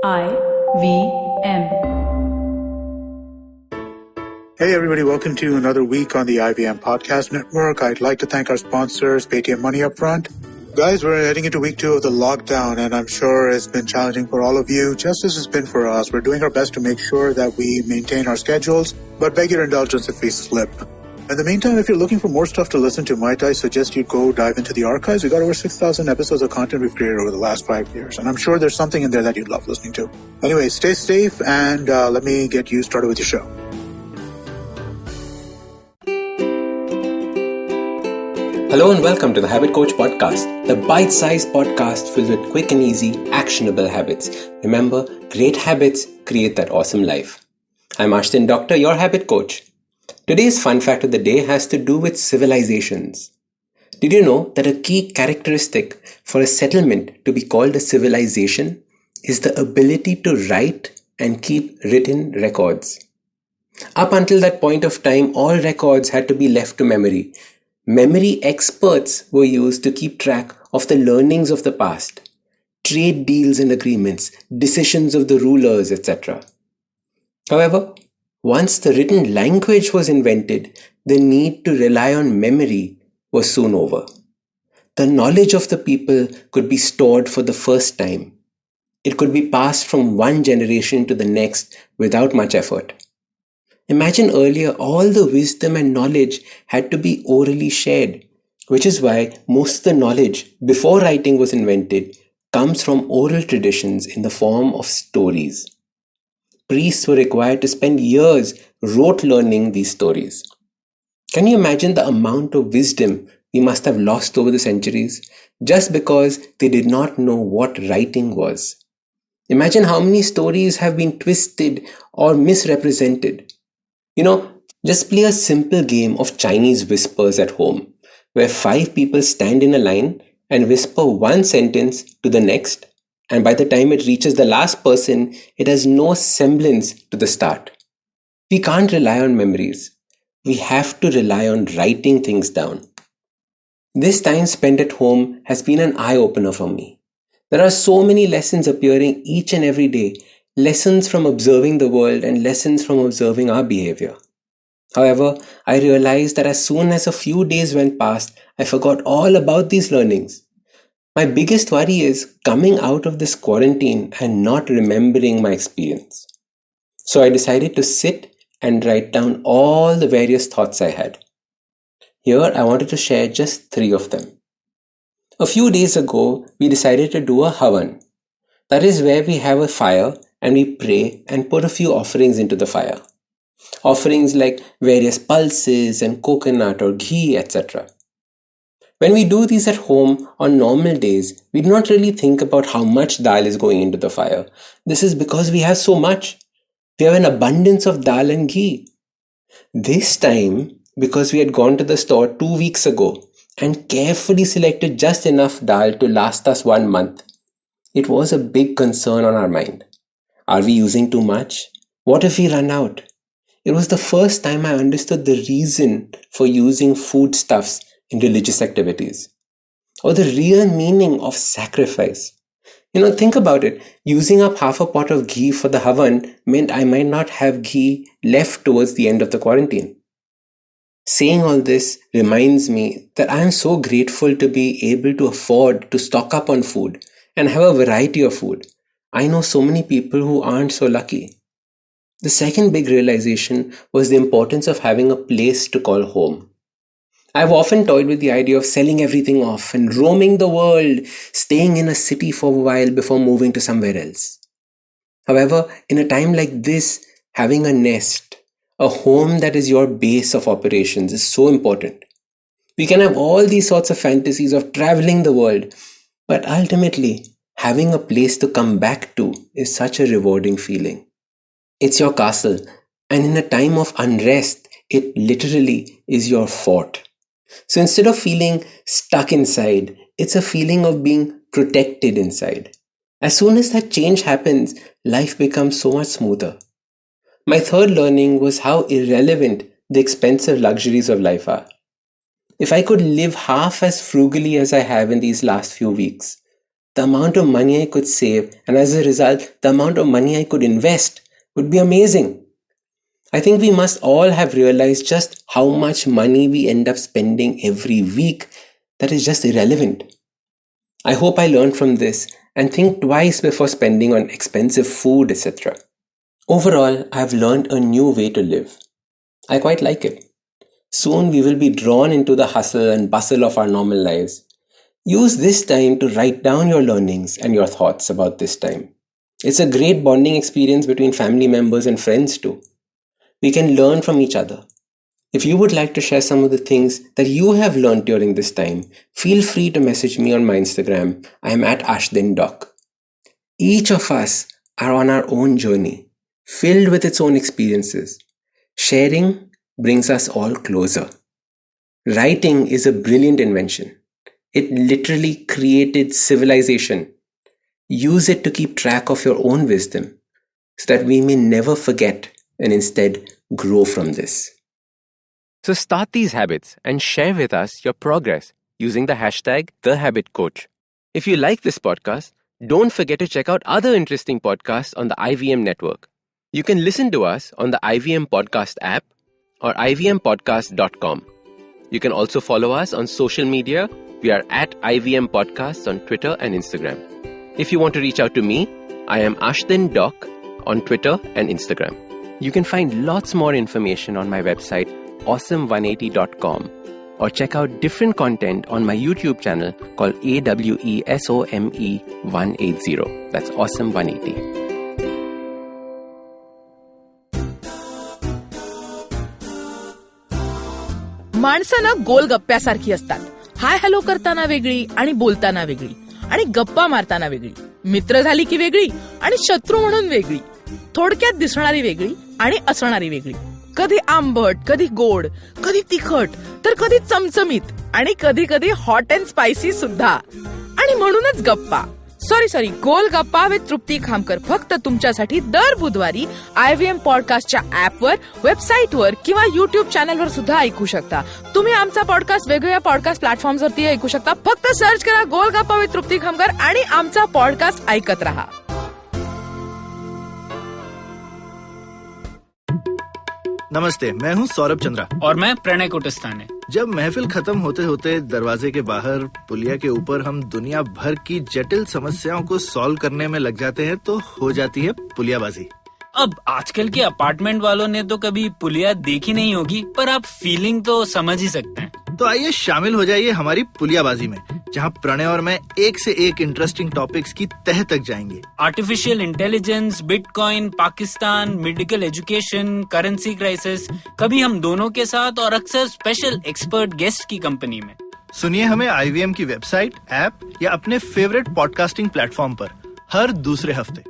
IVM. Hey everybody, welcome to another week on the IVM Podcast Network. I'd like to thank our sponsors, Paytm Money Upfront. Guys, we're heading into week 2 of the lockdown, and I'm sure it's been challenging for all of you, just as it's been for us. We're doing our best to make sure that we maintain our schedules, but beg your indulgence if we slip. In the meantime, if you're looking for more stuff to listen to, might I suggest you go dive into the archives. We've got over 6,000 episodes of content we've created over the last 5 years, and I'm sure there's something in there that you'd love listening to. Anyway, stay safe, and let me get you started with your show. Hello and welcome to the Habit Coach Podcast, the bite-sized podcast filled with quick and easy, actionable habits. Remember, great habits create that awesome life. I'm Ashdin Doctor, your habit coach. Today's fun fact of the day has to do with civilizations. Did you know that a key characteristic for a settlement to be called a civilization is the ability to write and keep written records? Up until that point of time, all records had to be left to memory. Memory experts were used to keep track of the learnings of the past, trade deals and agreements, decisions of the rulers, etc. However, once the written language was invented, the need to rely on memory was soon over. The knowledge of the people could be stored for the first time. It could be passed from one generation to the next without much effort. Imagine earlier all the wisdom and knowledge had to be orally shared, which is why most of the knowledge before writing was invented comes from oral traditions in the form of stories. Priests were required to spend years rote learning these stories. Can you imagine the amount of wisdom we must have lost over the centuries just because they did not know what writing was? Imagine how many stories have been twisted or misrepresented. Just play a simple game of Chinese whispers at home, where 5 people stand in a line and whisper one sentence to the next, and by the time it reaches the last person, it has no semblance to the start. We can't rely on memories. We have to rely on writing things down. This time spent at home has been an eye-opener for me. There are so many lessons appearing each and every day, lessons from observing the world and lessons from observing our behavior. However, I realized that as soon as a few days went past, I forgot all about these learnings. My biggest worry is coming out of this quarantine and not remembering my experience. So I decided to sit and write down all the various thoughts I had. Here I wanted to share just 3 of them. A few days ago, we decided to do a havan. That is where we have a fire and we pray and put a few offerings into the fire. Offerings like various pulses and coconut or ghee, etc. When we do these at home on normal days, we do not really think about how much dal is going into the fire. This is because we have so much. We have an abundance of dal and ghee. This time, because we had gone to the store 2 weeks ago and carefully selected just enough dal to last us 1 month, it was a big concern on our mind. Are we using too much? What if we run out? It was the first time I understood the reason for using foodstuffs in religious activities, or the real meaning of sacrifice. Think about it. Using up half a pot of ghee for the havan meant I might not have ghee left towards the end of the quarantine. Saying all this reminds me that I am so grateful to be able to afford to stock up on food and have a variety of food. I know so many people who aren't so lucky. The second big realization was the importance of having a place to call home. I've often toyed with the idea of selling everything off and roaming the world, staying in a city for a while before moving to somewhere else. However, in a time like this, having a nest, a home that is your base of operations is so important. We can have all these sorts of fantasies of traveling the world, but ultimately, having a place to come back to is such a rewarding feeling. It's your castle, and in a time of unrest, it literally is your fort. So instead of feeling stuck inside, it's a feeling of being protected inside. As soon as that change happens, life becomes so much smoother. My third learning was how irrelevant the expensive luxuries of life are. If I could live half as frugally as I have in these last few weeks, the amount of money I could save, and as a result, the amount of money I could invest would be amazing. I think we must all have realized just how much money we end up spending every week that is just irrelevant. I hope I learned from this and think twice before spending on expensive food, etc. Overall, I have learned a new way to live. I quite like it. Soon we will be drawn into the hustle and bustle of our normal lives. Use this time to write down your learnings and your thoughts about this time. It's a great bonding experience between family members and friends too. We can learn from each other. If you would like to share some of the things that you have learned during this time, feel free to message me on my Instagram. I am at Ashdin Doc. Each of us are on our own journey, filled with its own experiences. Sharing brings us all closer. Writing is a brilliant invention. It literally created civilization. Use it to keep track of your own wisdom so that we may never forget and instead grow from this. So start these habits and share with us your progress using the hashtag #TheHabitCoach. If you like this podcast, don't forget to check out other interesting podcasts on the IVM network. You can listen to us on the IVM Podcast app or ivmpodcast.com. You can also follow us on social media. We are at IVM Podcasts on Twitter and Instagram. If you want to reach out to me, I am Ashdin Doc on Twitter and Instagram. You can find lots more information on my website, awesome180.com, or check out different content on my YouTube channel called AWESOME180. That's Awesome180. माणसं ना गोलगप्प्यासारखी असतात. Hi hello करताना वेगळी आणि बोलताना वेगळी आणि गप्पा मारताना वेगळी, मित्र झाली की वेगळी आणि शत्रू म्हणून वेगळी, थोडक्यात दिसणारी वेगळी आणि असणारी वेगळी, कधी आंबट, कधी गोड, कधी तिखट, तर कधी चमचमीत आणि कधी कधी हॉट अँड स्पायसी सुद्धा. आणि म्हणूनच गप्पा गोल गप्पा विथ तृप्ती खामकर फक्त तुमच्यासाठी दर बुधवारी IVM पॉडकास्टच्या ऍपवर, वेबसाईटवर किंवा युट्यूब चॅनलवर सुद्धा ऐकू शकता. तुम्ही आमचा पॉडकास्ट वेगवेगळ्या पॉडकास्ट प्लॅटफॉर्मवरती ऐकू शकता. फक्त सर्च करा गोल गप्पा विथ तृप्ती खामकर आणि आमचा पॉडकास्ट ऐकत रहा. नमस्ते, मैं हूँ सौरभ चंद्रा और मैं प्रणय कुटस्थाने. जब महफिल खत्म होते होते दरवाजे के बाहर पुलिया के ऊपर हम दुनिया भर की जटिल समस्याओं को सॉल्व करने में लग जाते हैं तो हो जाती है पुलियाबाजी. अब आजकल के अपार्टमेंट वालों ने तो कभी पुलिया देखी नहीं होगी, पर आप फीलिंग तो समझ ही सकते हैं. तो आइए शामिल हो जाइए हमारी पुलियाबाजी में, जहाँ प्रणय और मैं एक से एक इंटरेस्टिंग टॉपिक्स की तह तक जाएंगे. Artificial intelligence, bitcoin, Pakistan, medical education, currency crisis, कभी हम दोनों के साथ और अक्सर स्पेशल एक्सपर्ट गेस्ट की कंपनी में. सुनिए हमें IVM की वेबसाइट, ऐप या अपने फेवरेट पॉडकास्टिंग प्लेटफॉर्म पर हर दूसरे हफ्ते.